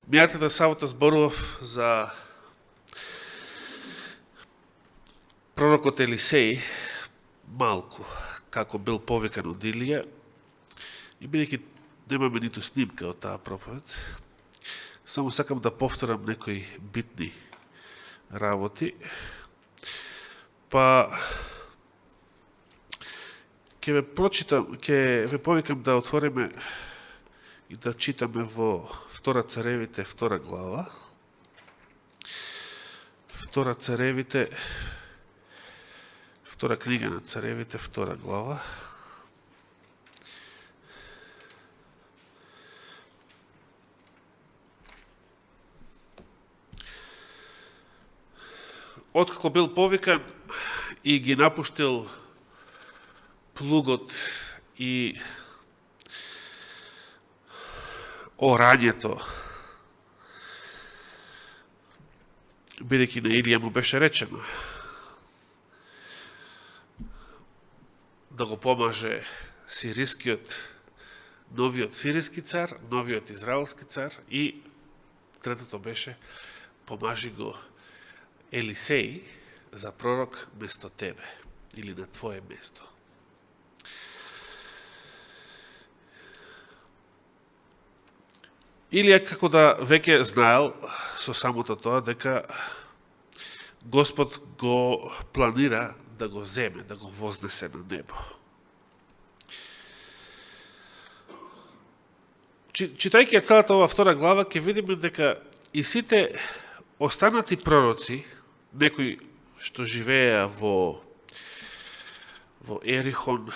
Мијатата сабота зборував за пророкот Елисеј малку, како бил повикан од Илија, и бидејќи немаме ниту снимка од таа проповед, само сакам да повторам некои битни работи, па ќе ве повикам да отвориме и да читаме во Втора Царевите, 2 глава. Втора Царевите, втора книга на Царевите, 2 глава. Откако бил повикан и ги напуштил плугот и орањето, бидејќи на Илија му беше речено да го помаже сирискиот, новиот сириски цар, новиот израелски цар, и третото беше помажи го Елисеј за пророк место тебе, или на твое место. Илија како да веќе знаел со самото тоа дека Господ го планира да го земе, да го вознесе на небо. Читајќи целата ова 2 глава, ќе видиме дека и сите останати пророци, некои што живееа во Ерихон,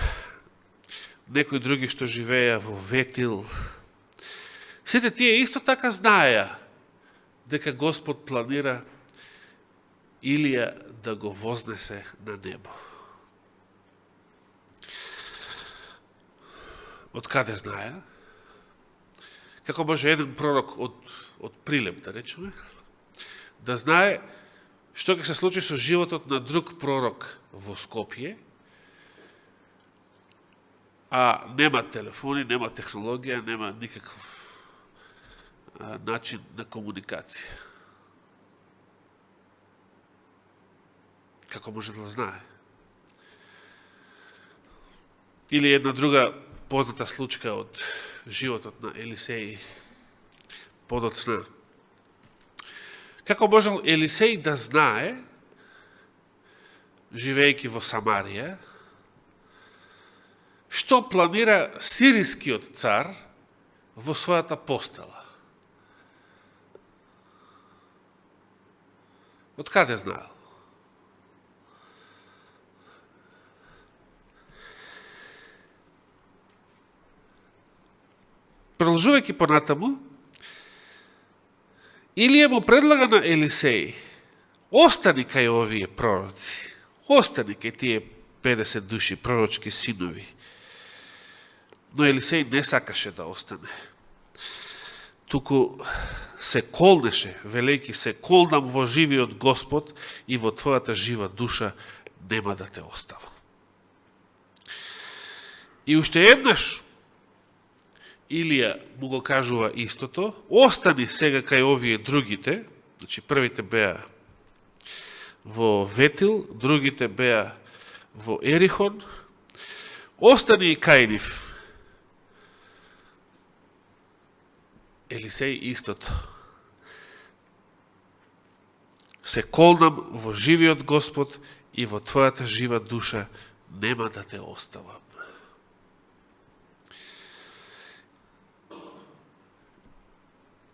некои други што живееа во Ветил, сите тие исто така знаеа дека Господ планира Илија да го вознесе на небо. Од каде знаеа? Како може еден пророк од Прилеп, да речеме, да знае што ќе се случи со животот на друг пророк во Скопје, а нема телефони, нема технологија, нема никаков начин на комуникација. Како може да знае? Или една друга позната случка од животот на Елисеј подоцна. Како можел Елисеј да знае, живејќи во Самарија, што планира сирискиот цар во својата постела? Од каде знаел? Продолжувајќи понатаму, Илија му предлага на Елисеј: остани кај овие пророци, остани кај тие 50 души пророчки синови. Но Елисеј не сакаше да остане. Туку се колнеше, велејќи се колнам во живиот Господ и во твојата жива душа нема да те оставам. И уште еднаш Илија му го кажува истото: остани сега кај овие другите, значи првите беа во Ветил, другите беа во Ерихон, остани и кај нив. Елисеј истото: се колнам во живиот Господ и во твојата жива душа нема да те оставам.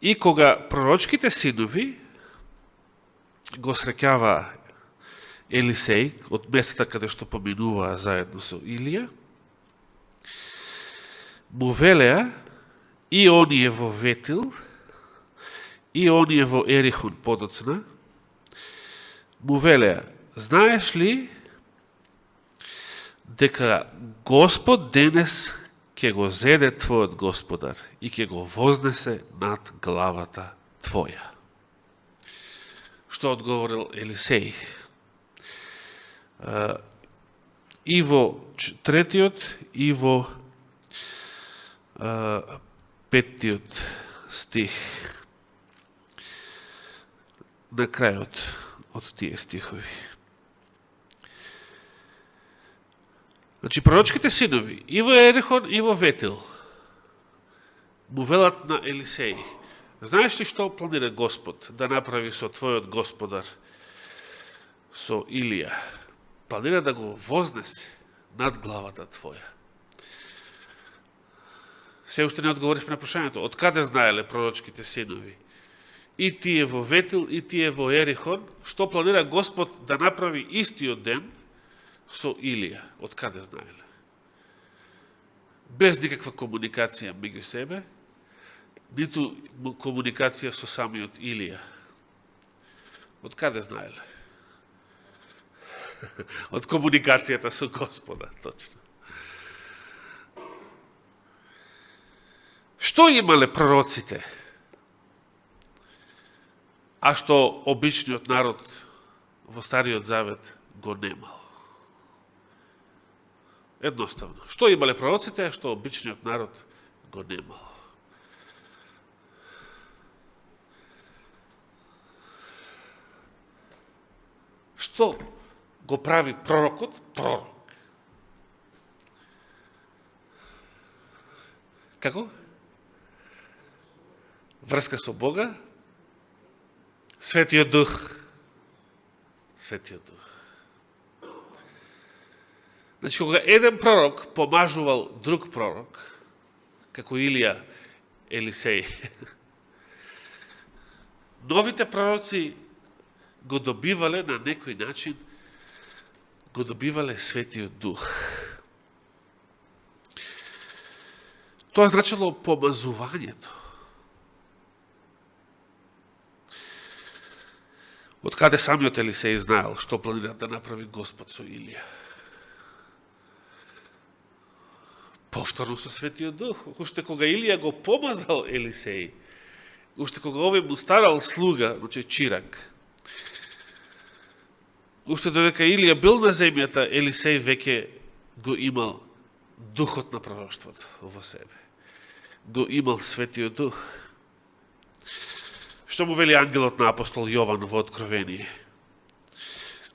И кога пророчките синови го среќава Елисеј од местата каде што поминуваа заедно со Илија, му велеа и оние во Ветил, и оние во Ерихон подоцна, му велеа: знаеш ли дека Господ денес ќе го зеде твојот Господар и ќе го вознесе над главата твоја? Што одговорил Елисеј? И во 3 и во 5 стих. на крајот од тие стихови. Значи, пророчките синови, и во Ерихон, и во Ветил, му велат на Елисеј: знаеш ли што планира Господ да направи со твојот господар, со Илија? Планира да го вознесе над главата твоја. Се уште не одговоривме на прашањето: од каде знаеле пророчките синови, и тие во Ветил, и тие во Ерихон, што планира Господ да направи истиот ден со Илија? Од каде знаеле? Без никаква комуникација меѓу себе, ниту комуникација со самиот Илија. Од каде знаеле? Од комуникацијата со Господа, точно. Што имале пророците, а што обичниот народ во Стариот Завет го немал? Едноставно. Што имале пророците, а што обичниот народ го немал? Што го прави пророкот пророк? Како? Врска со Бога? Светиот Дух. Светиот Дух. Значи, кога еден пророк помажувал друг пророк, како Илија Елисеј, новите пророци го добивале на некој начин, го добивале Светиот Дух. Тоа значило помазувањето. Од каде самиот Елисеј знаел што планира да направи Господ со Илија? Повторно со Светиот Дух. Уште кога Илија го помазал Елисеј, уште кога овој му станал слуга, значи чирак, уште додека Илија бил на земјата, Елисеј веќе го имал духот на пророштвото во себе. Го имал Светиот Дух. Што му вели ангелот на апостол Јован во Откровение,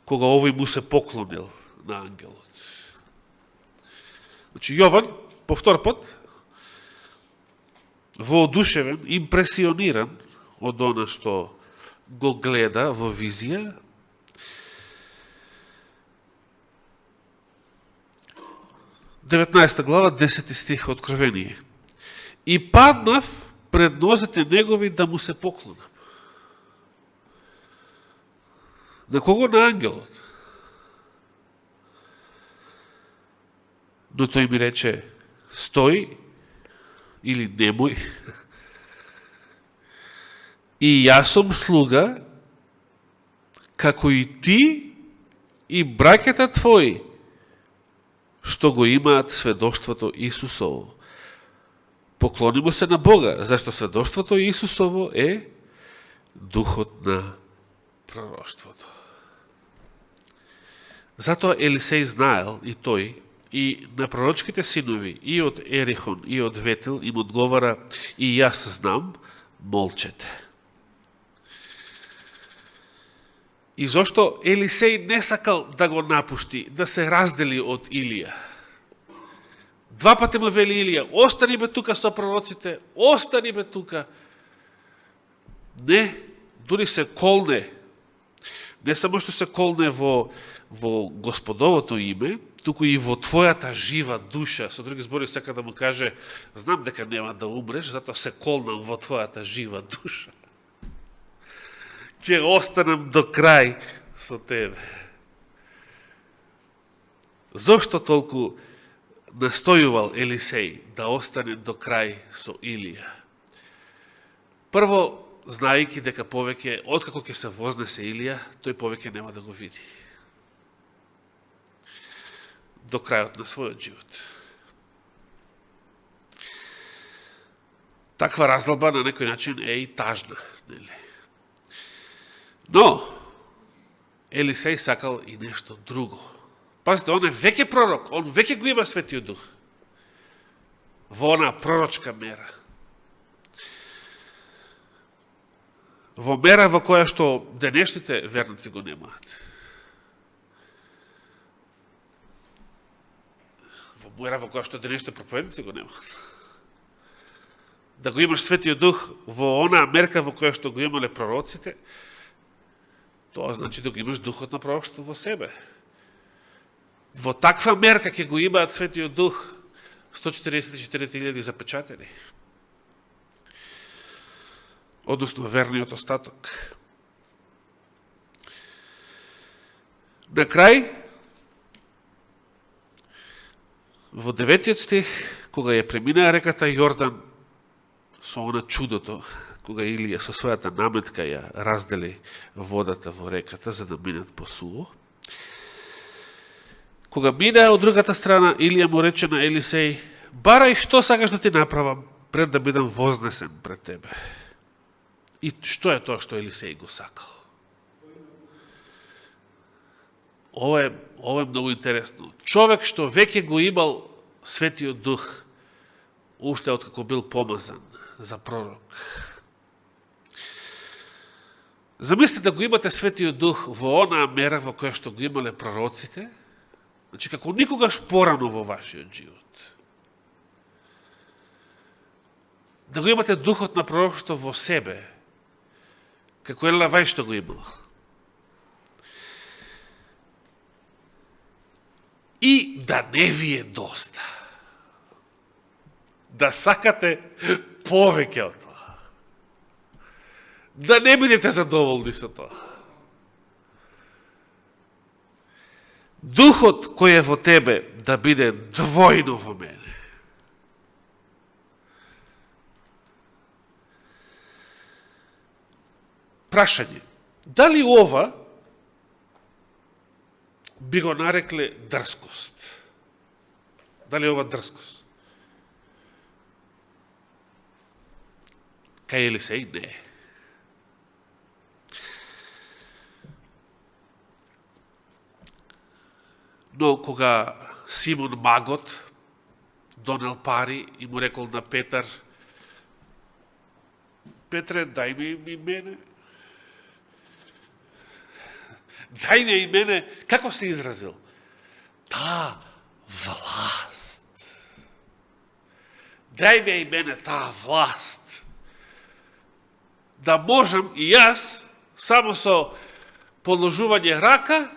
кога овој му се поклонил на ангелот? Значи, Јован, по втор пат, воодушевен, импресиониран од она што го гледа во визија, 19 глава, 10 стих Откровение. И паднав пред нозете негови да му се поклонам. На кого? На ангелот. Но тој ми рече: стој или немој. И јас сум слуга, како и ти и браќата твои, што го имаат сведоштвото Исусово. Поклонимо се на Бога, зашто сведоштвото Исусово е духот на пророштвото. Затоа Елисеј знаел и тој, и на пророчките синови, и од Ерихон, и од Ветил, им одговара: и јас знам, молчете. И зошто Елисеј не сакал да го напушти, да се раздели од Илија? Два пати му вели Илија: остани бе тука со пророците, остани бе тука. Не, дури се колне. Не само што се колне во Господовото име, туку и во твојата жива душа. Со други збори сака да му каже: знам дека нема да умреш, затоа се колнам во твојата жива душа. Ќе останам до крај со тебе. Зошто толку настојувал Елисеј да остане до крај со Илија? Прво, знаејќи дека повеќе, откако ќе се вознесе Илија, тој повеќе нема да го види. До крајот на својот живот. Таква разделба на некој начин е и тажна, нели? Но, Елисеј сакал и нешто друго. Пазите, он е веќе пророк, он веќе го има Светиот Дух. Во она пророчка мера. во мера во која што денешните верници го немаат. Во мера во која што денешните проповедници го немаат. Да го имаш Светиот Дух во онаа мерка во која што го имале пророците, тоа значи да го имаш Духот на пророштво во себе. Во таква мерка ќе го имаат Светиот Дух 144.000 запечатени. Односно верниот остаток. На крај, во 9 стих, кога ја преминаа реката Јордан со она чудото, кога Илија со својата наметка ја раздели водата во реката за да минат по суво, кога минаа од другата страна, Илија му рече на Елисеј: барај што сакаш да ти направам пред да бидам вознесен пред тебе. И што е тоа што Елисеј го сакал? Ова е многу интересно. Човек што веќе го имал Светиот Дух, уште откако бил помазан за пророк. Замислите да го имате Светиот Дух во онаа мера во која што го имале пророците, значи како никогаш порано во вашиот живот. Да го имате Духот на пророштво во себе, како Елена Вајд што го имала. И да не ви е доста. Да сакате повеќе од тоа. Да не бидете задоволни со тоа. Духот кој е во тебе да биде двојно во мене. Прашање, дали ова би го нарекле дрскост? Дали ова дрскост? Кај Елисеј не. Но кога Симон магот донел пари и му рекол на Петар: Петре, дај ми мене. Дај ми и мене, како се изразил? Таа власт. Дај ми и мене таа власт. Да можам и јас, само со положување рака,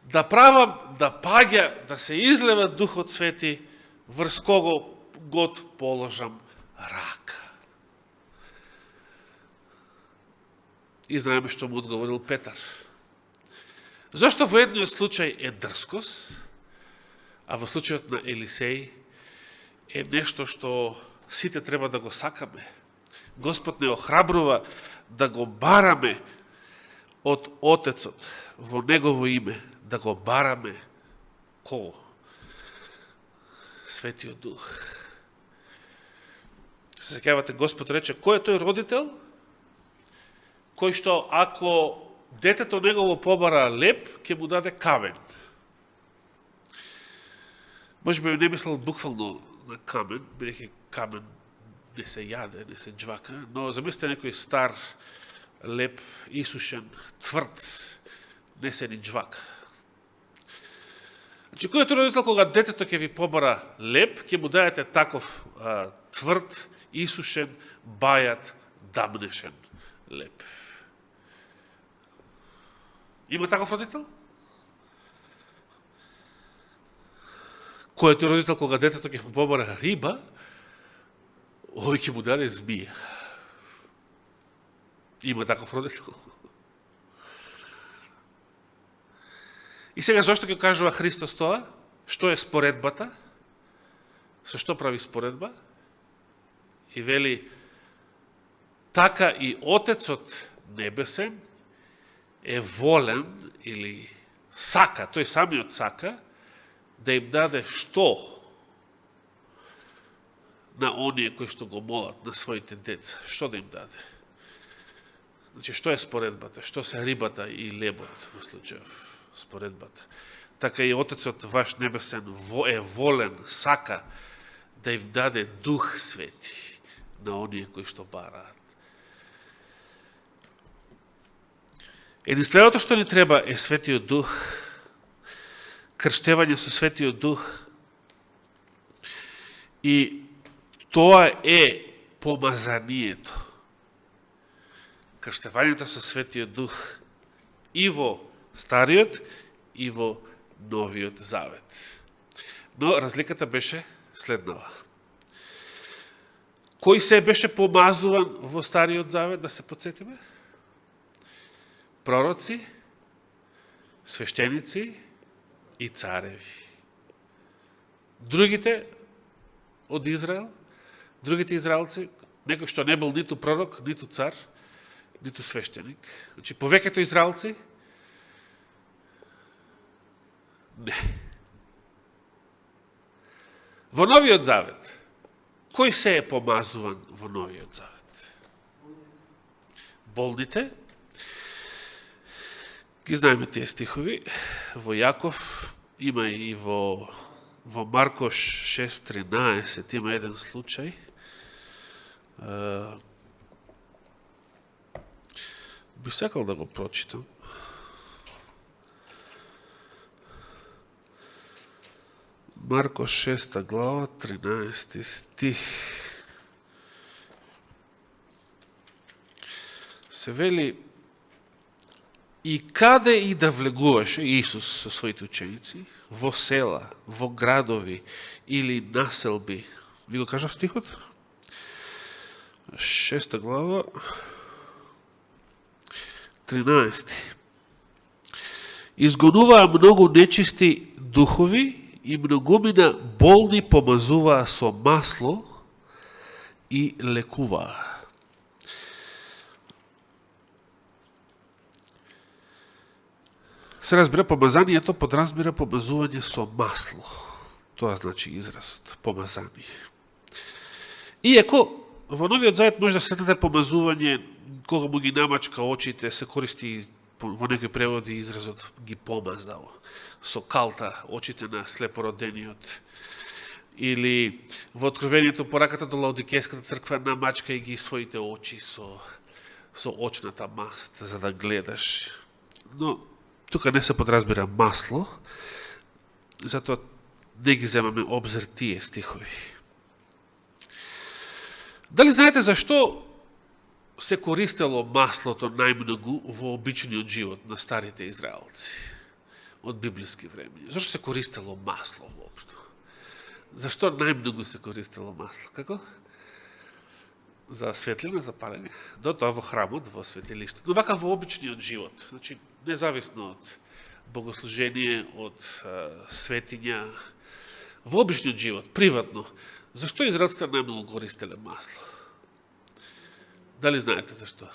да правам, да паѓа, да се излева Духот Свети, врз кого год положам рака. И знаеме што му одговорил Петар. Зошто во едниот случај е дрскост, а во случајот на Елисеј е нешто што сите треба да го сакаме. Господ не охрабрува да го бараме од Отецот во Негово име, да го бараме кого? Светиот Дух. Се сеќавате, Господ рече, кој е тој родител? Кој што ако детето негово побара леп, ќе му даде камен. Може би не мислел буквално на камен, бидејќи камен не се јаде, не се джвака, но замислите некој стар, леп, исушен, тврд, не се ни джвака. Значи, кој е тој родител кога детето ќе ви побара леп, ќе му дадете таков тврд, исушен, бајат, дамнешен леп. Има таков родител? Кој е тој родител кога детето ќе му побара риба, овој ќе му даде змија. Има таков родител? И сега зашто ќе кажува Христос тоа? Што е споредбата? Со што прави споредба? И вели, така и Отецот небесен е волен или сака, тој самиот сака, да им даде што на оние кои што го молат, на своите деца. Што да им даде? Значи, што е споредбата? Што се рибата и лебот во случајов споредбата? Така и Отецот ваш небесен е волен, сака да им даде Дух Свети на оние кои што бараат. Единственото што ни треба е Светиот Дух, крштевање со Светиот Дух, и тоа е помазанието. Крштевањето со Светиот Дух и во Стариот и во Новиот Завет. Но разликата беше следнава. Кој се беше помазуван во Стариот Завет, да се подсетиме? Пророци, свештеници и цареви. Другите од Израел, другите израелци, некој што не бил ниту пророк, ниту цар, ниту свештеник. Значи, повеќето израелци, не. Во Новиот Завет, кој се е помазуван во Новиот Завет? Болните, ги знаеме тие стихови, во Јаков, има и во Маркош 6.13, има еден случај. Би сакал да го прочитам. Маркош 6 глава, 13 стих. Се вели: и каде и да влегуваше Исус со своите ученици, во села, во градови или населби. Ви го кажав стихот? 6 глава, 13. Изгонуваа многу нечисти духови и многумина болни помазуваа со масло и лекуваа. Се разбира, помазанието подразбира помазување со масло. Тоа значи изразот, помазание. Иако, во Новиот Завет може да сретнете помазување, кога му ги намачка очите, се користи во некои преводи изразот ги помазал. Со калта очите на слепородениот. Или во Откровението пораката до Лаодикејската црква намачка и ги своите очи со очната маст, за да гледаш. Но тука не се подразбира масло, затоа не ги земаме обзир тие стихови. Дали знаете зашто се користело маслото најмногу во обичниот живот на старите израелци од библиски времења? Зашто се користело масло воопшто? Зашто најмногу се користело масло? Како? За светлина, за палење. До тоа во храмот, во светилиштето. Но вака во обичниот живот, значи независно од богослужение, од светиња, во обичниот живот, приватно, зашто израелците најмногу користеле масло? Дали знаете зашто?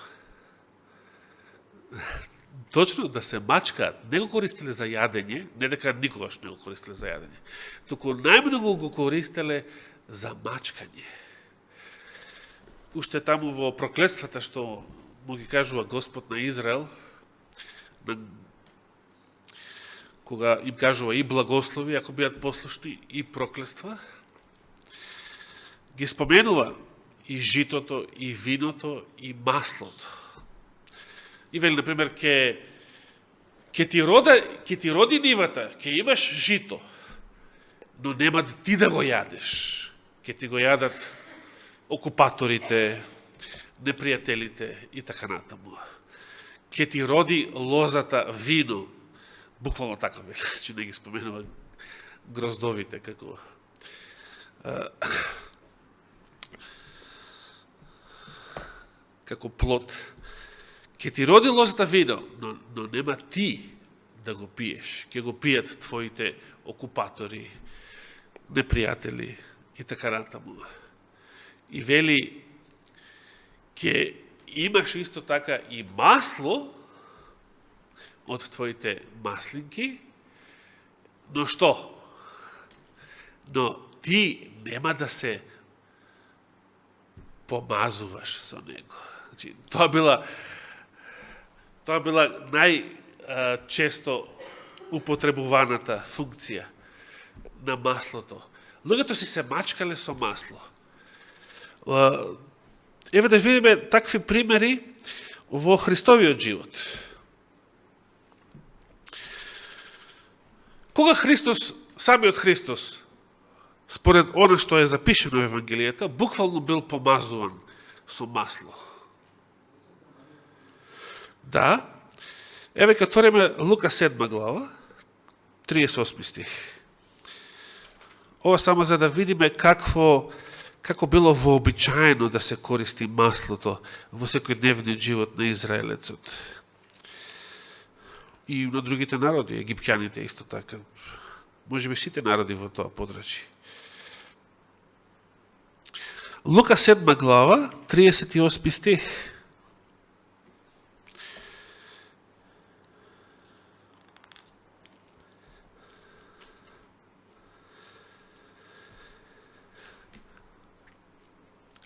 Точно да се мачкаат, не го користеле за јадење, не дека никогаш не го користеле за јадење, туку најмногу го користеле за мачкање. Уште таму во проклетствата што му ги кажува Господ на Израел, кога им кажува и благослови, ако бидат послушни, и проклетства, ги споменува и житото, и виното, и маслото. И вели, например, ке ти роди нивата, ке имаш жито, но нема ти да го јадеш. Ке ти го јадат окупаторите, непријателите и така натаму. Ке ти роди лозата вино, буквално така вели, че не ги споменува гроздовите како плод. Ке ти роди лозата вино, но нема ти да го пиеш. Ке го пијат твоите окупатори, непријатели и така натаму. И вели, ке имаш исто така и масло од твоите маслинки, но што? Но ти нема да се помазуваш со него. Значи, тоа била најчесто употребуваната функција на маслото. Луѓето си се мачкале со масло. Еве да видиме такви примери во Христовиот живот. Кога Христос, самиот Христос, според оно што е запишено во Евангелијата, буквално бил помазуван со масло. Да, еве ќе отвориме Лука 7 глава, 38 стих. Ова само за да видиме како било вообичаено да се користи маслото во секојдневниот живот на израелецот. И на другите народи, египтјаните исто така. Може би сите народи во тоа подрачје. Лука 7 глава, 38 стих.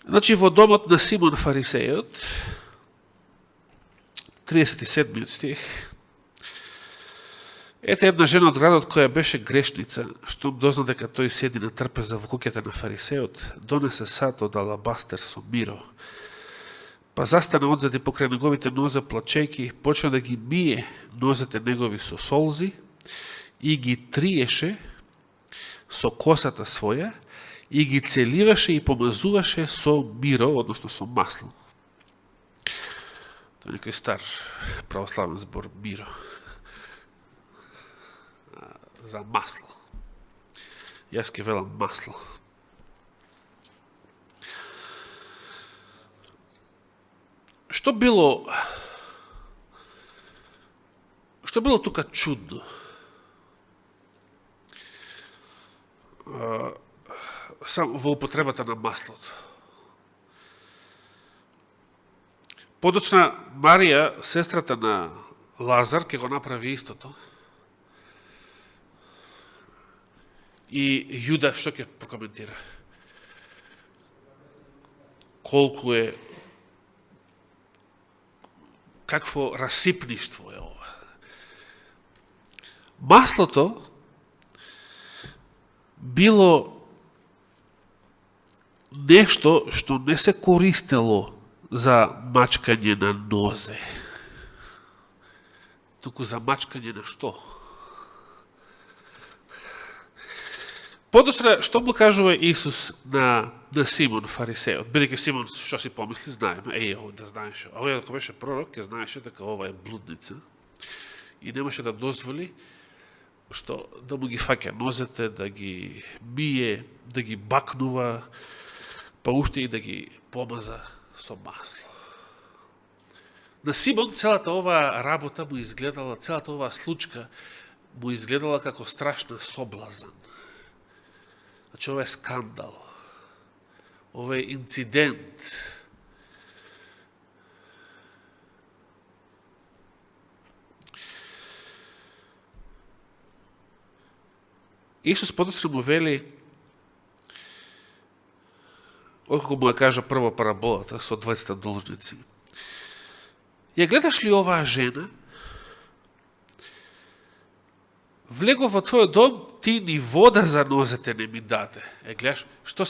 Значи, во домот на Симон Фарисејот, 37 стих, ете една жена од градот која беше грешница, што дозна дека тој седи на трпеза во куќата на Фарисејот, донесе сат од алабастер со миро, па застана одзади покрај неговите нозе плачејки, почна да ги мие нозете негови со солзи и ги триеше со косата своја, и ги целиваше и помазуваше со миро, односно со масло. Тоа е некој стар православен збор, миро. За масло. Јас ке велам масло. Што било тука чудно? Само во употребата на маслото. Подоцна Марија, сестрата на Лазар, ќе го направи истото. И Јуда што ќе прокоментира? Колку е, какво расипништво е ова. Маслото било нешто што не се користело за мачкање на нозе, туку за мачкање на што? Подоцна, што му кажува Исус на Симон Фарисејот? Бидејќи Симон, што си помисли, знаеме, да знаеше, овој ако беше пророк, ќе знаеше дека ова е блудница и немаше да дозволи што да му ги фаќа нозете, да ги бие, да ги бакнува, па уште и да ги помаза со масло. На Симон целата оваа работа му изгледала, целата оваа случка му изгледала како страшна соблазан. Значи, ова е скандал. Ова е инцидент. Исус подоцна му вели, откако му ја кажа прва параболата со 20 должници. Ја гледаш ли оваа жена? Влегов во твојот дом, ти ни вода за нозете не ми даде. Гледаш, што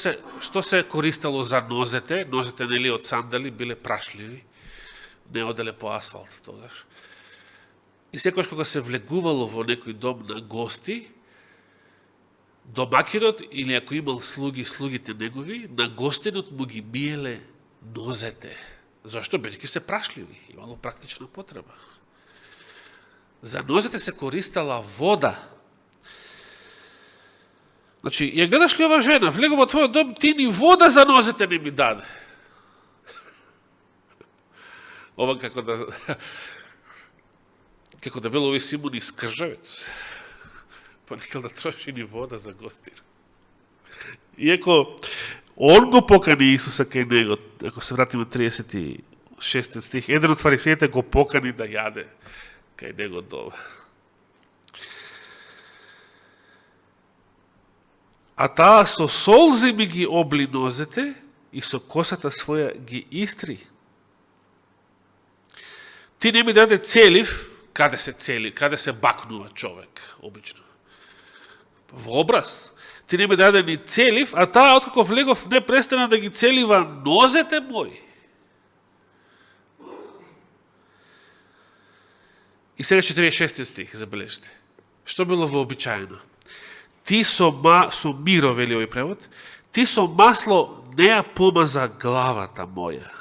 се користало за нозете? Нозете нели од сандали биле прашливи, не оделе по асфалт тогаш. И секојаш кога се влегувало во некој дом на гости, домакинот или ако имал слуги, слугите негови, на гостинот му ги биеле нозете. Зашто? Бидејќи се прашливи, имало практична потреба. За нозете се користала вода. Значи, ја гледаш ли ова жена, влегува во твојот дом, ти ни вода за нозете не ми даде. Ова како да било овој Симон искржавец. Понекал да троши ни вода за гостина. Иако он го покани Исуса кај него, ако се вратиме 36 стих, еден од фарисеите го покани да јаде кај него дома. А таа со солзи ми ги обли нозете и со косата своја ги истри. Ти не ми даде целив, каде се цели, каде се бакнува човек, обично. Во образ. Ти не ми даде ни целив, а таа откако влегов не престана да ги целива нозете мои. И сега 46 стих, забележите. Што било вообичаено? Ти со миро, вели овој превод, ти со масло не ја помаза главата моја.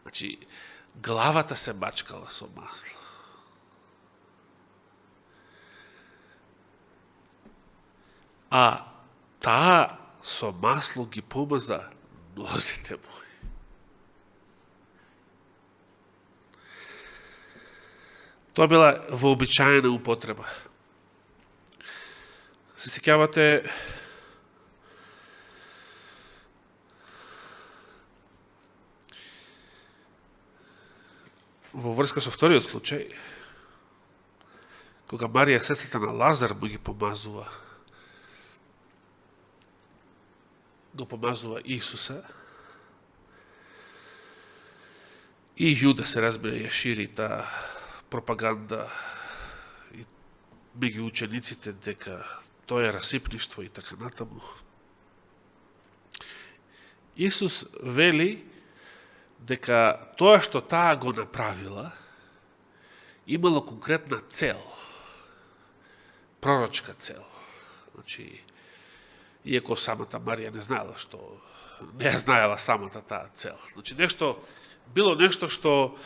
Значи, главата се мачкала со масло. А таа со масло ги помаза нозите мои. Тоа била вообичаена употреба. Се сеќавате во врска со вториот случај, кога Марија, сестрата на Лазар, му ги помазува, го помазува Исуса, и Јуда, се разбира, ја шири таа пропаганда и меѓу учениците дека тоа е расипништво и така натаму. Исус вели дека тоа што таа го направила имало конкретна цел, пророчка цел. Значи, иако самата Марија не знаела не ја знаела самата таа цел. Значи, било нешто што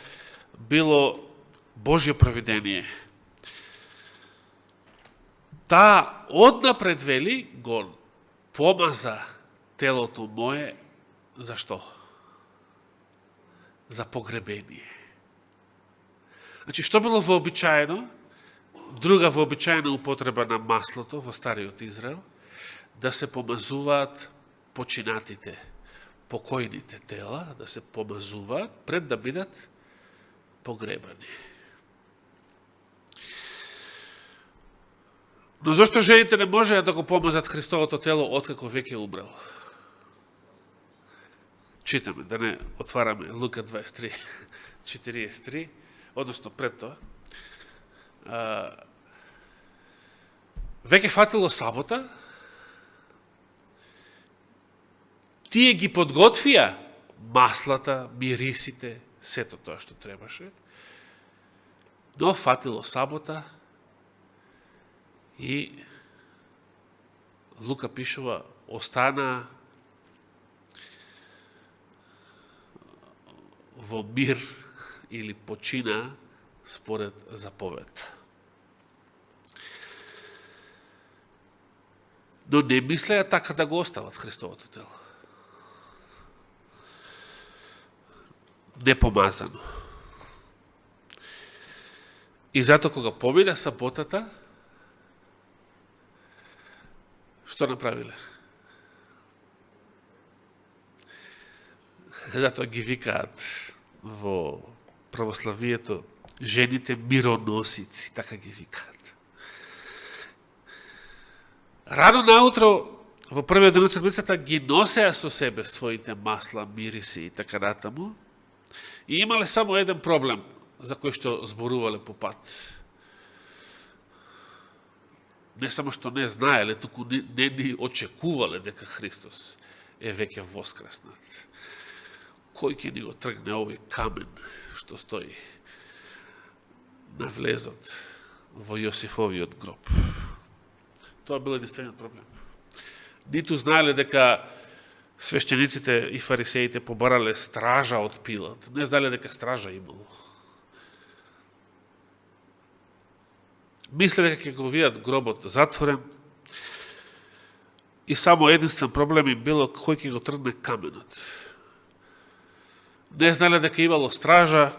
било Божјо провидение. Таа однапред вели го помаза телото мое за што? За погребение. Значи, што било вообичаено? Друга вообичаена употреба на маслото во Стариот Израел, да се помазуваат починатите, покојните тела, да се помазуваат пред да бидат погребани. Но зашто жените не можеа да го помазат Христовото тело откако веќе умрел? Читаме, да не отвараме Лука 23, 43, односно пред тоа. Веќе фатило сабота, тие ги подготвија маслата, мирисите, сето тоа што требаше, но фатило сабота и Лука пишува, остана во мир или почина според заповед. Но не мислеја така да го остават Христовото тело. Непомазано. И зато кога помина саботата, што направиле? Затоа ги викаат во православието жените мироносици, така ги викаат. Рано наутро, во првиот ден од седмицата, ги носеа со себе своите масла, мириси и така натаму, и имале само еден проблем, за кој што зборувале по пат. Не само што не знаеле, туку не ни очекувале дека Христос е веќе воскреснат. Кој ќе ни го тргне овој камен што стои на влезот во Јосифовиот гроб? Тоа бил единствениот проблем. Ниту знаеле дека свештениците и фарисеите побарале стража од Пилат. Не знаеле дека стража имало. Мисле дека ќе го видат гробот затворен и само единствен проблем им било кој ќе го тргне каменот. Не знаеле дека имало стража,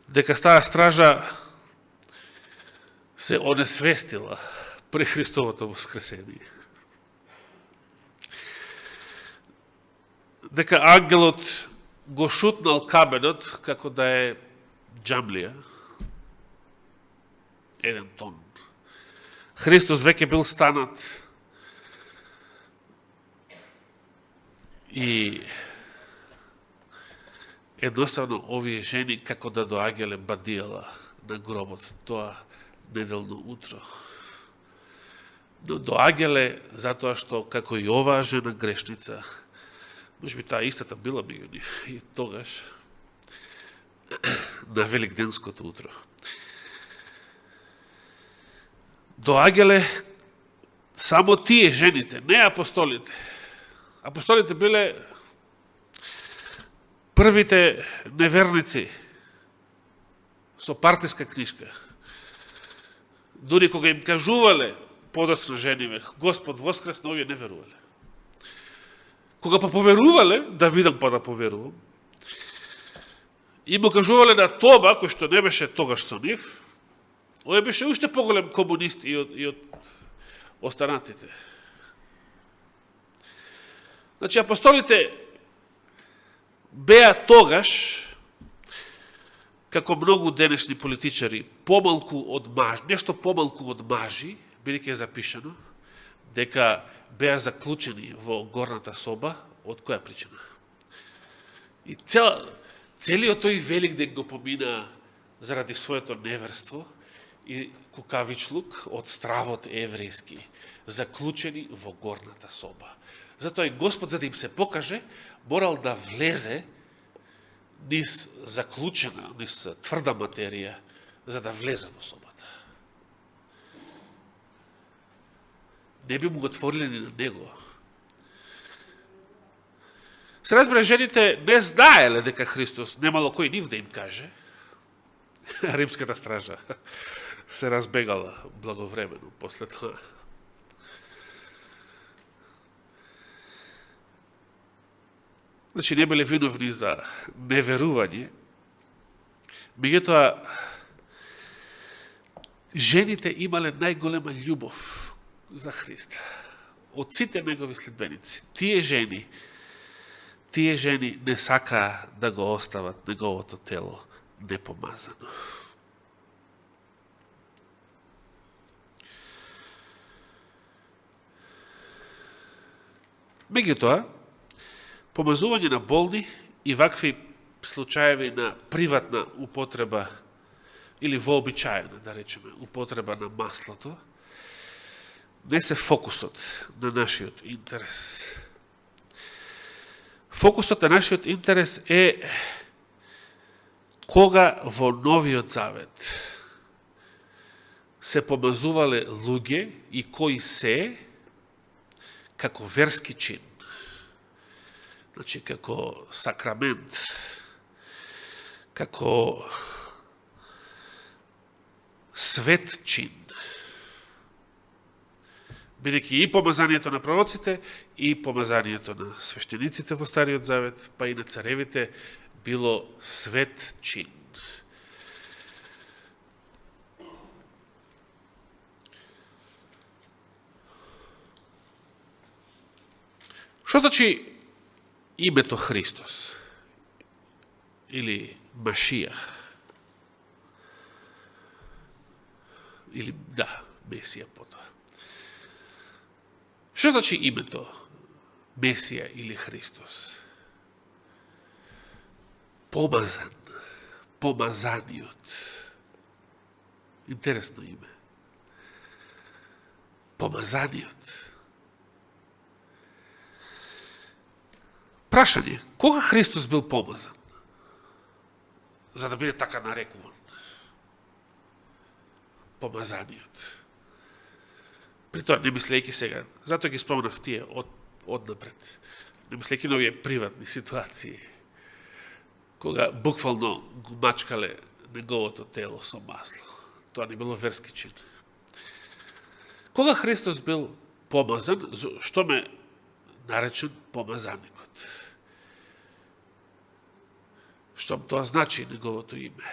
дека таа стража се онесвестила при Христовото воскресение. Дека ангелот го шутнал каменот како да е џамлија, 1 тон. Христос веќе бил станат и едноставно овие жени како да доаѓале бадијала на гробот тоа неделно утро. Но доаѓале затоа што како и оваа жена грешница, можеби таа истата била меѓу нив и тогаш на Великденското утро. доаѓале само тие жените, не апостолите. Апостолите биле првите неверници со партиска книжка. Дури кога им кажувале подоцна жениве, Господ воскресна, овие не верувале. Кога па поверувале, да видам па да поверувам, и му кажувале на Тома, кој што не беше тогаш со нив, овој беше уште поголем комунист и од останатите. Значи, апостолите беа тогаш, како многу денешни политичари, помалку од мажи, нешто помалку од мажи, бидејќи е запишано, дека беа заклучени во горната соба, од која причина? И целиот тој велик ден го помина заради своето неверство и кукавичлук од стравот еврејски, заклучени во горната соба. Затоа и Господ, за да им се покаже, морал да влезе низ заклучена, низ тврда материја, за да влезе во собата. Не би му го отворили ни на него. Се разбира, жените не знаеле дека Христос, немало кој нив да им каже. Римската стража се разбегала благовремено после тоа. Значи, не биле виновни за неверување. Меѓутоа, жените имале најголема љубов за Христа. Од сите негови следбеници. Тие жени не сакаа да го остават неговото тело непомазано. Меѓутоа, помазување на болни и вакви случаеви на приватна употреба или вообичаена, да речеме, употреба на маслото, не се фокусот на нашиот интерес. Фокусот на нашиот интерес е кога во Новиот Завет се помазувале луѓе и кои се како верски чин. Значи, како сакрамент, како свет чин. Бидејќи и помазанието на пророците, и помазанието на свештениците во Стариот Завет, па и на царевите, било свет чин. Што значи името Христос? Или Машија? Или, да, Месија потоа. Што значи името Месија или Христос? Помазан, помазаниот. Интересно име. Помазаниот. Прашање, кога Христос бил помазан? За да биде така нарекуван. Помазаниот. При тоа, не мислејќи сега, затоа ги спомнав тие однапред, не мислејќи на овие приватни ситуации, кога буквално го мачкале неговото тело со масло. Тоа не било верски чин. Кога Христос бил помазан, што ме наречен помазаникот? Што тоа значи неговото име?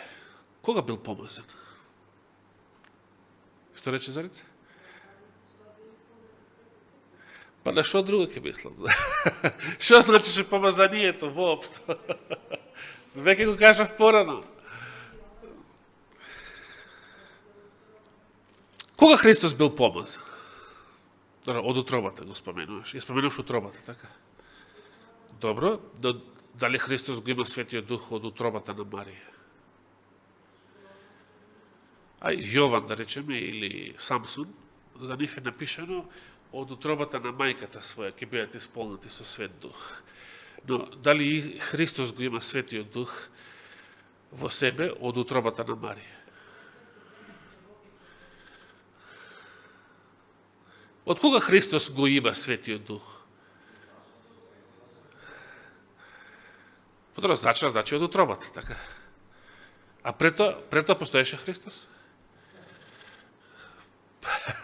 Кога бил помазан? Што рече Зорица? Па на што друго ќе мислам? Што значише помазанието воопшто? Веќе го кажав порано. Кога Христос бил помазан? Од утробата го споменуваш. Ја споменуваш утробата, така? Добро. Дали Христос го има Светиот Дух од утробата на Марија? А Јован, да речеме, или Самсон, за нив е напишано од утробата на мајката своја ќе бидат исполнати со Свет Дух. Но дали и Христос го има Светиот Дух во себе од утробата на Марија? Од кога Христос го има Светиот Дух? Потро значи од утробата, така. А прето постоеше Христос?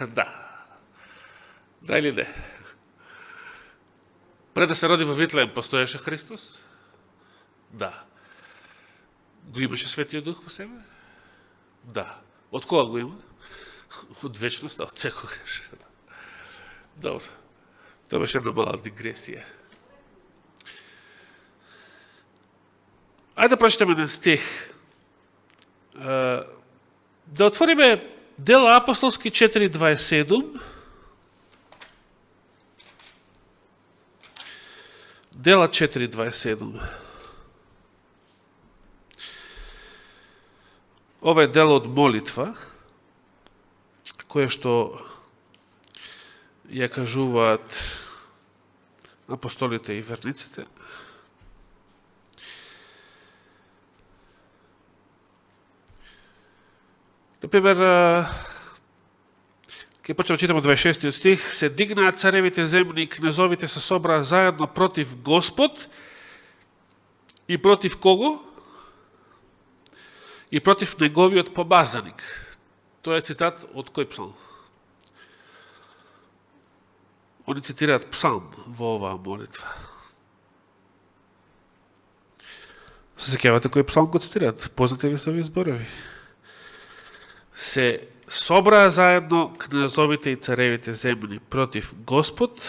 Да. Да или не? Пред да се роди во Витлеем, постоеше Христос? Да. Го имаше Светиот Дух во себе? Да. Од кога го има? Од вечноста, од секогаш. Добро. Тоа беше една мала дигресија. Ајде да прочитаме еден стих. Да отвориме Дела апостолски 4.27. Дела 4.27. Ова е дело од молитва, кое што ја кажуваат апостолите и верниците. Например, ќе почнеме читаме 26 стих, се дигнаат царевите земни и кнезовите се собраа заедно против Господ и против кого? И против неговиот помазаник. Тоа е цитат од кој псалм? Они цитираат псалм во оваа молитва. Се сеќавате кој псалм го цитираат? Познате ви се овие зборови? Се собраа заедно князовите и царевите земни против Господ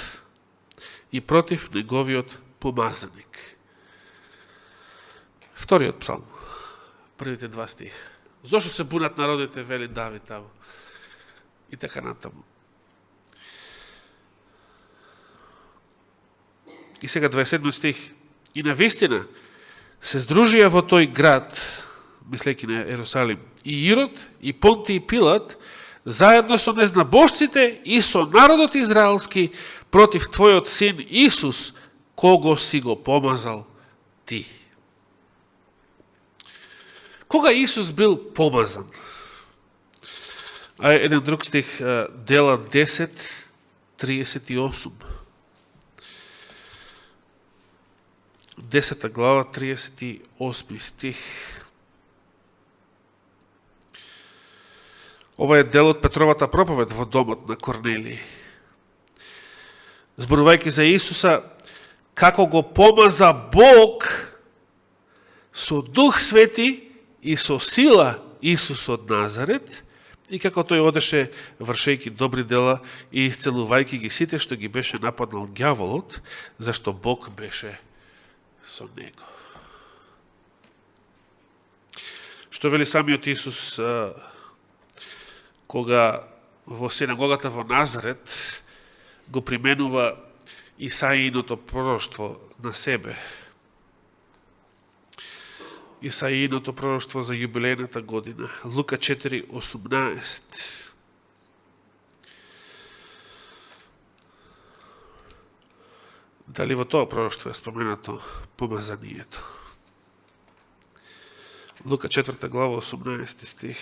и против неговиот помазаник. Вториот псалм, првите два стих. Зошто се бунат народите, вели Давид таму? И така натаму. И сега 27 стих. И навистина се здружија во тој град, мислејќи на Ерусалим, и Ирод, и Понти, и Пилат, заедно со незнабожците и со народот израелски против твојот син Исус, кого си го помазал ти. Кога Исус бил помазан? А еден друг стих, Дела 10:38. 10 глава, 38 стих. Ова е дел од Петровата проповед во домот на Корнелиј. Зборувајќи за Исуса, како го помаза Бог со Дух Свети и со сила Исус од Назарет, и како тој одеше вршејќи добри дела и исцелувајќи ги сите што ги беше нападнал ѓаволот, зашто Бог беше со него. Што вели самиот Исус кога во синагогата во Назарет го применува Исаииното пророштво на себе. Исаииното пророштво за јубилејната година. Лука 4:18. Дали во тоа пророштво е споменато помазанието? Лука 4 глава 18 стих.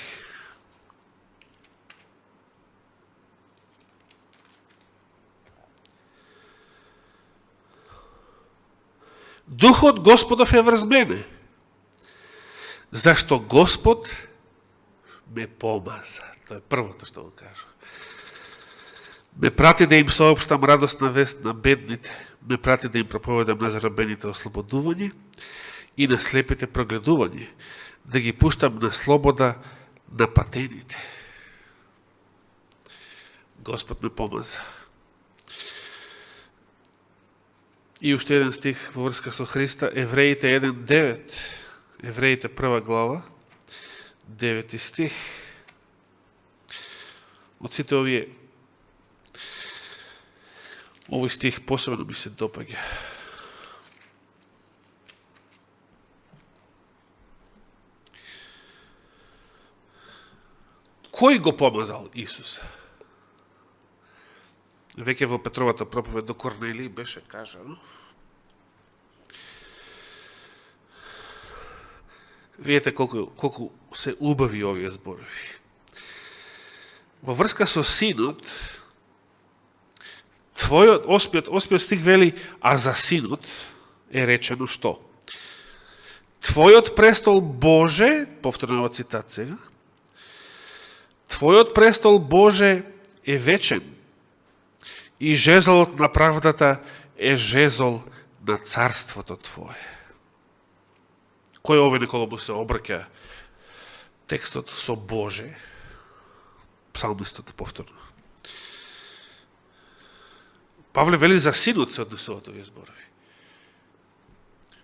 Духот Господов е врз мене, зашто Господ ме помаза. Тоа е првото што го кажа. Ме прати да им соопштам радостна вест на бедните, ме прати да им проповедам на заробените ослободување и на слепите прогледување, да ги пуштам на слобода на патените. Господ ме помаза. И уште еден стих во врска со Христа, Евреите 1:9, Евреите 1 глава, 9 стих. Од сите овој стих посебно ми се допаѓа. Кој го помазал Исуса? Веќе во Петровата проповед до Корнелиј беше кажано. Видете колку се убави овие зборови. Во врска со синот, Твојот, осмиот стих вели, а за синот е речено што? Твојот престол Боже, повторно ова цитат сега, Твојот престол Боже е вечен и жезлот на правдата е жезол на царството Твое. Кој ове некога му се обрќа текстот со Боже? Псалмистот повторно. Павле вели за синот се однесуваат овие зборови.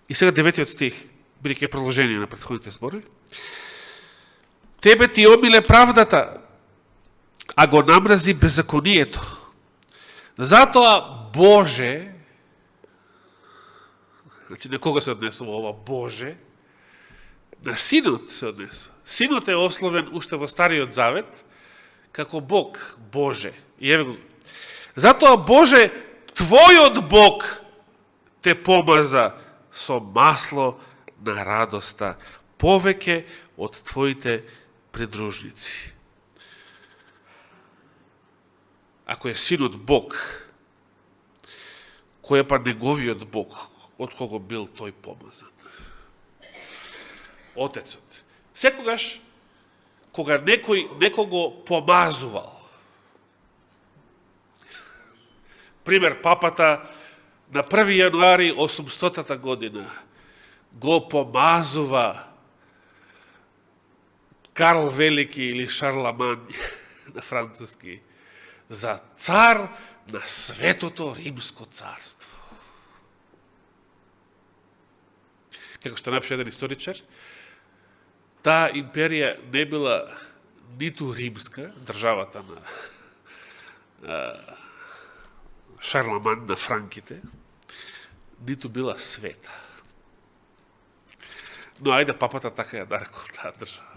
И сега 9 стих, бидејќи е продолжение на претходните зборови. Тебе ти обиле правдата, а го намрази беззаконието. Затоа Боже, значи на кога се однесува ова Боже? На синот се однесува. Синот е ословен уште во Стариот Завет како Бог, Боже. И еве го. Затоа Боже, Твојот Бог те помаза со масло на радоста, повеќе од Твоите придружници. Ако е синот Бог, кој е па неговиот Бог, од кого бил тој помазан? Отецот. Секогаш, кога некој некого помазувал, пример, папата на 1. јануари 800 година го помазува Карл Велики или Шарламан на француски за цар на светото римско царство. Како што напише еден историчар, таа империја не била ниту римска, државата на Шарламан на франките, ниту била света. Но ајде папата така ја нарекол таа држава.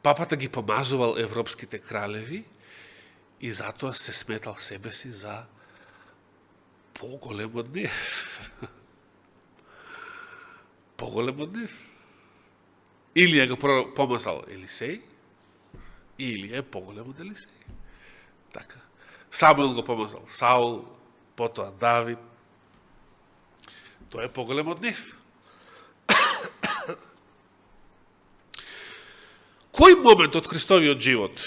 Папата ги помазувал европските кралеви и затоа се сметал себе си за поголем од нив. Поголем од нив. Или го помазал Елисеј, или е поголем од Елисеј. Така. Самуил го помазал Саул, потоа Давид. Тој е поголем од нив. Кој момент од Христовиот живот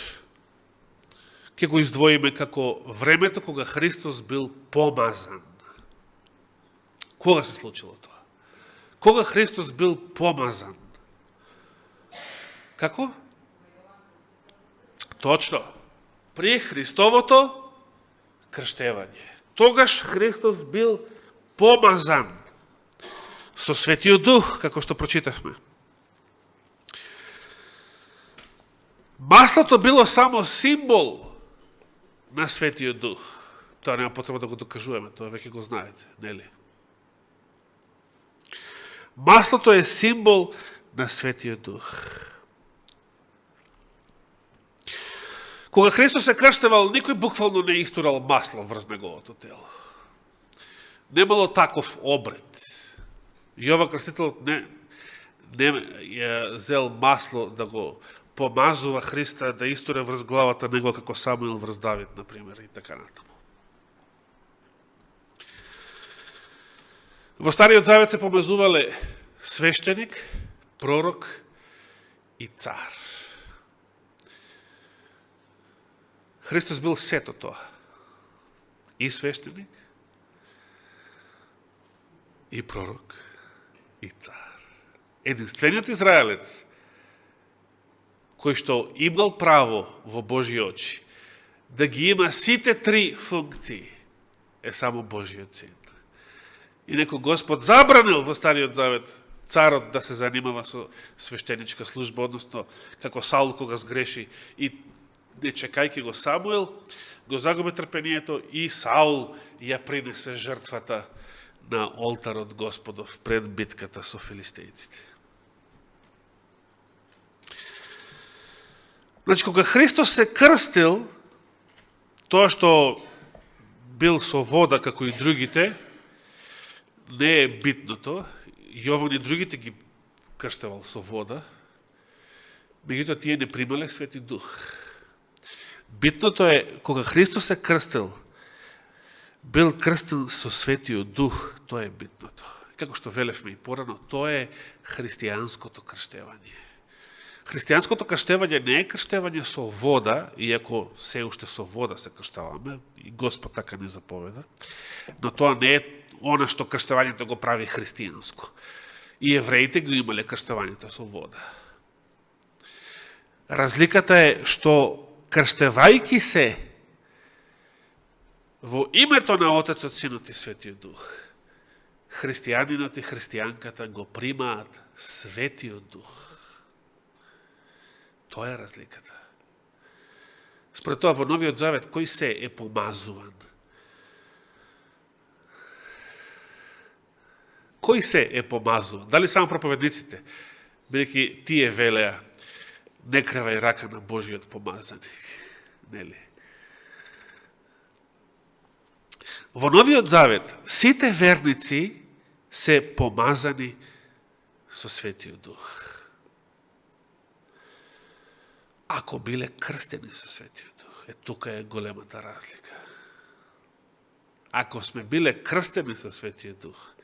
ќе го издвоиме како времето кога Христос бил помазан? Кога се случило тоа? Кога Христос бил помазан? Како? Точно. При Христовото крштевање. Тогаш Христос бил помазан со Светиот Дух, како што прочитавме. Маслото било само символ на Светиот Дух. Тоа нема потреба да го докажуваме, тоа веќе го знаете, нели? Маслото е символ на Светиот Дух. Кога Христос се крштевал, никој буквално не истурал масло врз неговото тело. Немало таков обред. Јован Крстителот не ја зел масло да го помазува Христа, да истуре врз главата него како Самуил врз Давид, например, и така натаму. Во Стариот Завет се помазувале свештеник, пророк и цар. Христос бил сето тоа. И свештеник, и пророк, и цар. Единствениот израелец кој што имал право во Божји очи да ги има сите три функции, е само Божјиот син. И некој Господ забранил во Стариот Завет царот да се занимава со свештеничка служба, односно како Саул кога сгреши и не чекајќи го Самуил, го загуби трпението и Саул ја принесе жртвата на олтарот Господов пред битката со филистејците. Значи, кога Христос се крстил, тоа што бил со вода како и другите, не е битното. Јован и другите ги крштевал со вода, меѓутоа тие не примале Свети Дух. Битното е, кога Христос се крстил, бил крстен со Светиот Дух, тоа е битното. Како што велевме и порано, тоа е христијанското крштевање. Христијанското крштевање не е крштевање со вода, иако се уште со вода се крштаваме, и Господ така ни заповеда, но тоа не е она што крштевањето го прави христијанско. И евреите го имале крштевањето со вода. Разликата е што крштевајки се во името на Отецот, Синот и Светиот Дух, христијанинот и христијанката го примаат Светиот Дух. Тоа е разликата. Според тоа, во Новиот Завет, кој се е помазуван? Кој се е помазуван? Дали само проповедниците? Бидејќи тие велеа, не кревај рака на Божиот помазаник. Нели? Во Новиот Завет, сите верници се помазани со Светиот Дух. Ако биле крстени со Светиот Дух, тука е големата разлика. Ако сме биле крстени со Светиот Дух,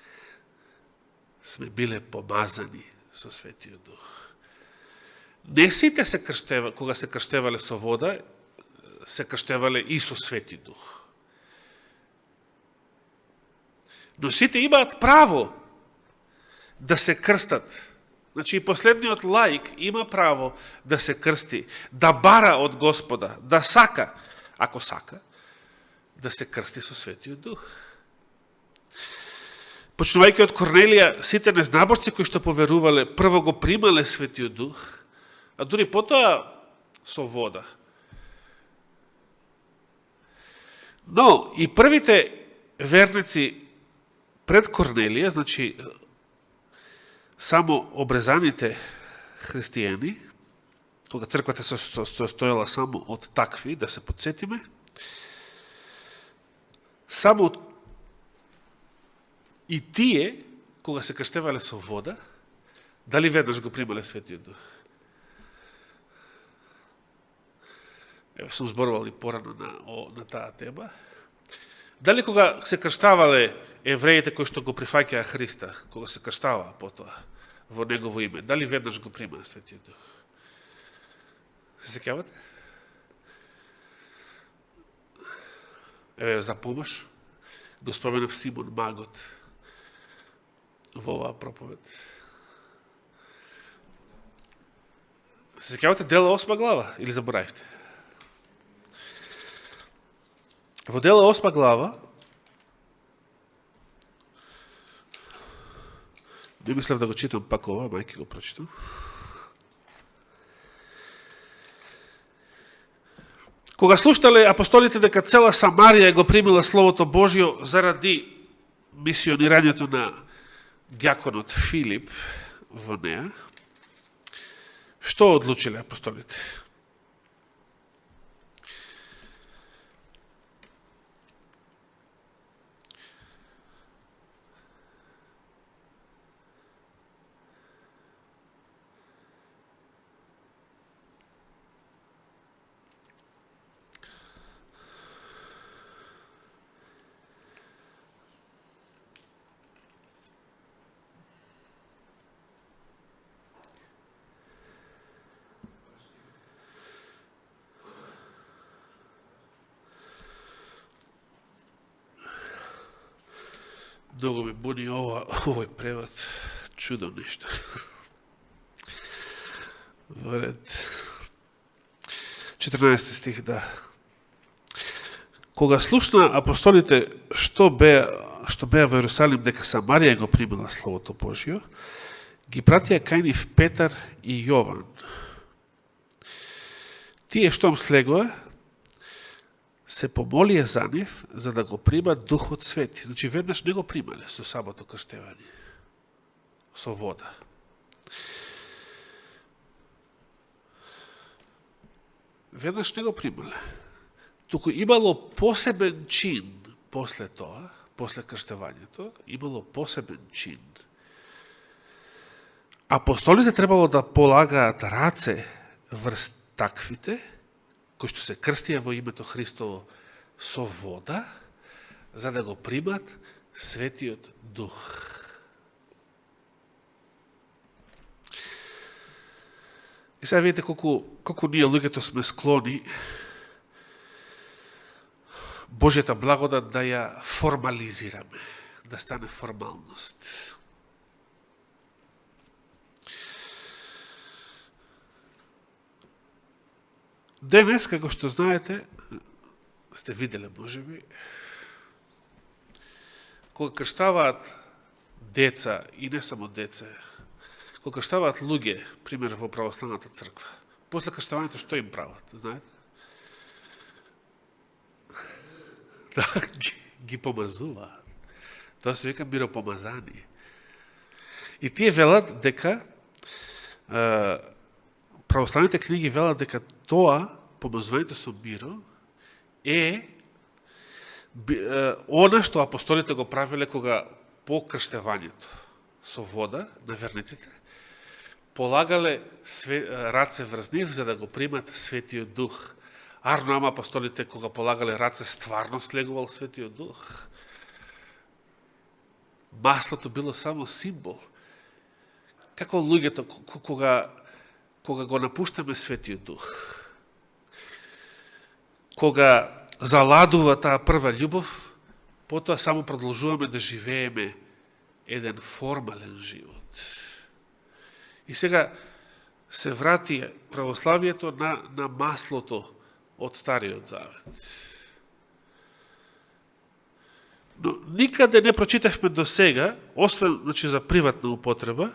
сме биле помазани со Светиот Дух. Не сите се крштевале, кога се крштевале со вода, се крштевале и со Свети Дух. Но сите имаат право да се крстат. Значи и последниот лаик има право да се крсти, да бара од Господа, да сака, ако сака, да се крсти со Светиот Дух. Почнувајќи од Корнелија, сите незнаборци кои што поверувале, прво го примале Светиот Дух, а дури потоа со вода. Но и првите верници пред Корнелија, значи само обрезаните христијани, кога црквата се состоела само од такви, да се подсетиме, само и тие, кога се крштевале со вода, дали веднаш го примале Светиот Дух? Ево, сум зборувал и порано на таа тема. Дали кога се крштавале евреите кои што го прифаќаа Христа, кога се крштаваа потоа во Негово име, дали веднаш го примаа Светиот Дух? Се сеќавате? Еве, за помош, го споменав Симон Магот во оваа проповед. Се сеќавате дела 8 глава или заборавите? Во дела 8 глава, не мислев да го читам пак ова, мајки го прочитам. Кога слуштале апостолите дека цела Самарија го примила Словото Божјо заради мисионирањето на дјаконот Филип во неа, што одлучиле апостолите? Много ме буни овој превод, чудо нешто. Во ред 14 стих, да. Кога слушна апостолите што беа во Иерусалим дека Самарија го примила Словото Божјо, ги пратија кај нив Петар и Јован. Тие штом слегоа, се помолија за нив, за да го примат Духот Свети. Значи, веднаш не го примале со самото крштевање, со вода. Веднаш не го примале. Туку имало посебен чин после тоа, после крштевањето, имало посебен чин. Апостолите требало да полагаат раце врз таквите, кои што се крстија во името Христово со вода, за да го примат Светиот Дух. И сега видите колку ние луѓето сме склони Божјата благодат да ја формализираме, да стане формалност. Денес, како што знаете, сте виделе, можеби, кога крштаваат деца, и не само деца, кога крштаваат луѓе, пример во православната црква, после крштавањето што им прават, знаете? Да, ги помазуваат. Тоа се вика миропомазание. И тие велат дека православните книги велат дека тоа, помазувањето со миро, е она што апостолите го правиле кога по крштевањето со вода на верниците, полагале раце врз нив за да го примат Светиот Дух. Арно, ама апостолите кога полагале раце стварно слегувал Светиот Дух. Маслото било само символ. Како луѓето кога го напуштаме Светиот Дух, кога заладува таа прва љубов, потоа само продолжуваме да живееме еден формален живот. И сега се врати православието на маслото од Стариот Завет. Но никаде не прочитавме до сега, освен за приватна употреба,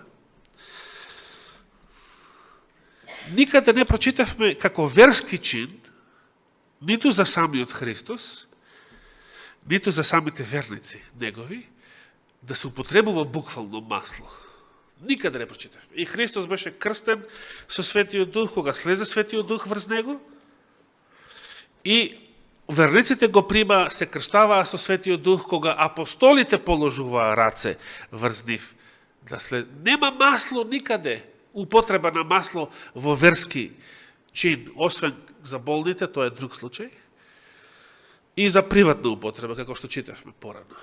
никаде не прочитавме како верски чин, ниту за самиот Христос, ниту за самите верници негови, да се употребува буквално масло. Никаде не прочитавме. И Христос беше крстен со Светиот Дух, кога слезе Светиот Дух врз него, и верниците го прима, се крштаваа со Светиот Дух, кога апостолите положуваа раце врз нив. Нема масло никаде, употреба на масло во верски чин, освен за болните, тоа е друг случај, и за приватна употреба, како што читавме порано.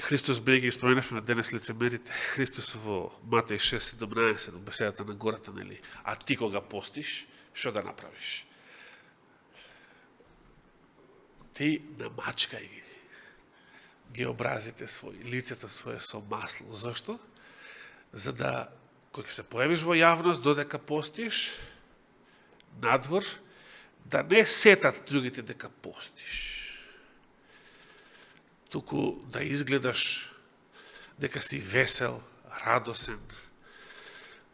Христос, бидејќи споменавме денес лицемерите, Христос во Матеј 6:17, беседата на гората, нели, а ти кога постиш, што да направиш? Ти намачкај ги образите своји, лицето свое со масло. Зошто? За да, кога се појавиш во јавност, додека постиш, надвор, да не сетат другите дека постиш. Туку да изгледаш дека си весел, радосен,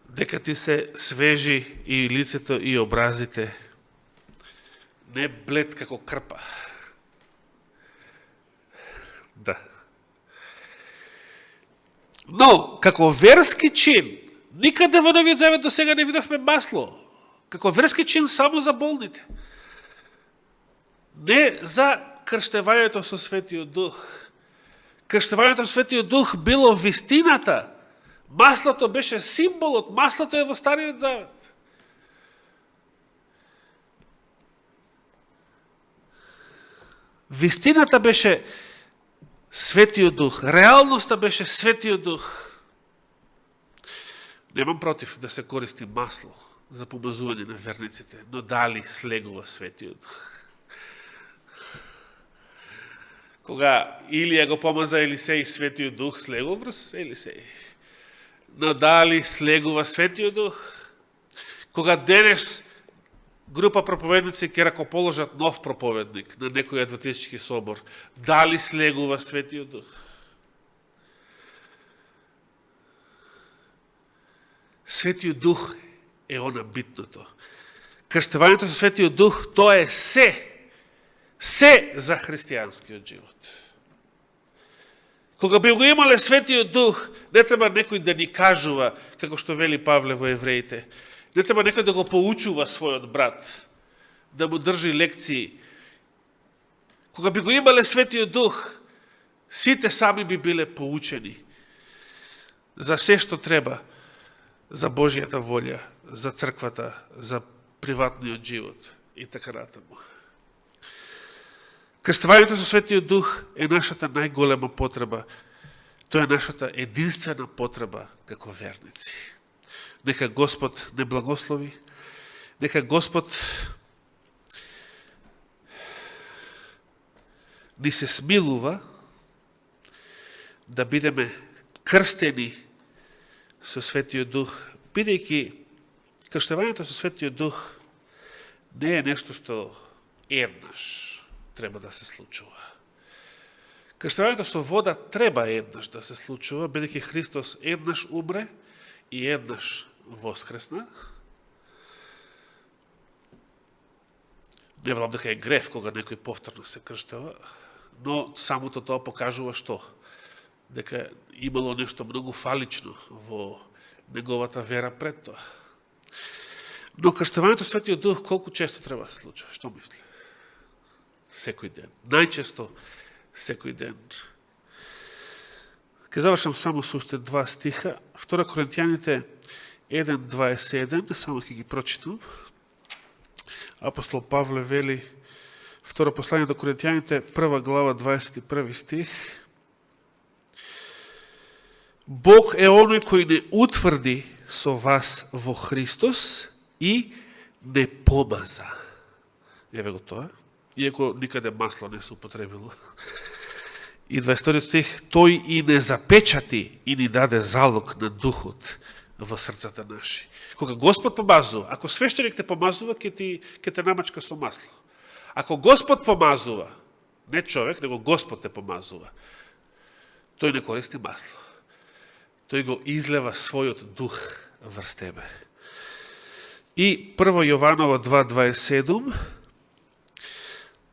дека ти се свежи и лицето и образите, не блед како крпа. Да. Но, како верски чин, никаде во Новиот Завет до сега не видовме масло. Како верски чин само за болните. Не за крштевањето со Светиот Дух. Крштевањето со Светиот Дух било вистината. Маслото беше символот. Маслото е во Стариот Завет. Вистината беше Светиот Дух. Реалноста беше Светиот Дух. Немам против да се користи масло за помазување на верниците, но дали слегува Светиот Дух? Кога Илија го помаза Елисеј, Светиот Дух слегува врз Елисеј. Но дали слегува Светиот Дух? Кога денес група проповедници ќе ракоположат нов проповедник на некој адвентистички собор, дали слегува Светиот Дух? Светиот Дух е она битното. Крштевањето со Светиот Дух, тоа е се за христијанскиот живот. Кога би го имале Светиот Дух, не треба некој да ни кажува, како што вели Павле во Евреите, не треба некој да го поучува својот брат, да му држи лекции. Кога би го имале Светиот Дух, сите сами би биле поучени за се што треба за Божијата волја, за црквата, за приватниот живот и така натаму. Крштевањето со Светиот Дух е нашата најголема потреба. Тоа е нашата единствена потреба како верници. Нека Господ не благослови, нека Господ ни се смилува да бидеме крстени со Светиот Дух, бидејќи крштевањето со Светиот Дух не е нешто што еднаш треба да се случува. Крштевањето со вода треба еднаш да се случува, бидејќи Христос еднаш умре и еднаш воскресна. Не велам дека е грев кога некој повторно се крштева, но самото тоа покажува што? Дека имало нешто многу фалично во неговата вера пред тоа. Но крштевањето со Светиот Дух колку често треба да се случува? Што мисли? Секој ден. Најчесто секој ден. Ке завршам само со уште 2 стиха. 2 Коринтијаните 1:27, само ќе ги прочитам. Апостол Павле вели, второ послание до Коринтијаните, 1 глава, 21 стих. Бог е оној кој не утврди со вас во Христос и не помаза. Еве го тоа. Иако никаде масло не се употребило. И 22 стих, тој и не запечати и ни даде залог на духот во срцата наши. Кога Господ помазува, ако свештеник те помазува, ќе те намачка со масло. Ако Господ помазува, не човек, него Господ те помазува, тој не користи масло. Тој го излева својот дух врз тебе. И 1 Јованово 2:27,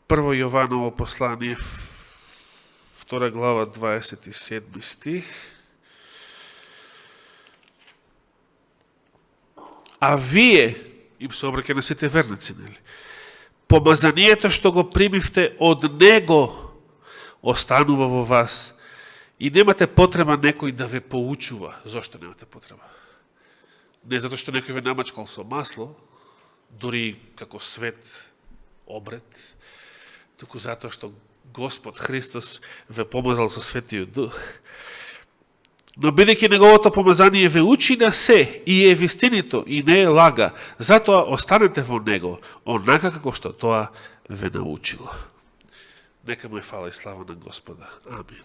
1 Јованово послание, 2 глава, 27 стих. А вие, им се обраќа на сите верници, нели? Помазанието што го примивте од Него останува во вас и немате потреба некој да ве поучува. Зошто немате потреба? Не затоа што некој ве намачкал со масло, дури како свет обред, туку затоа што Господ Христос ве помазал со Светиот Дух. Но бидејќи неговото помазание ве учи на се и е вистинито и не е лага, затоа останете во него, онака како што тоа ве научило. Нека му е фала и слава на Господа. Амин.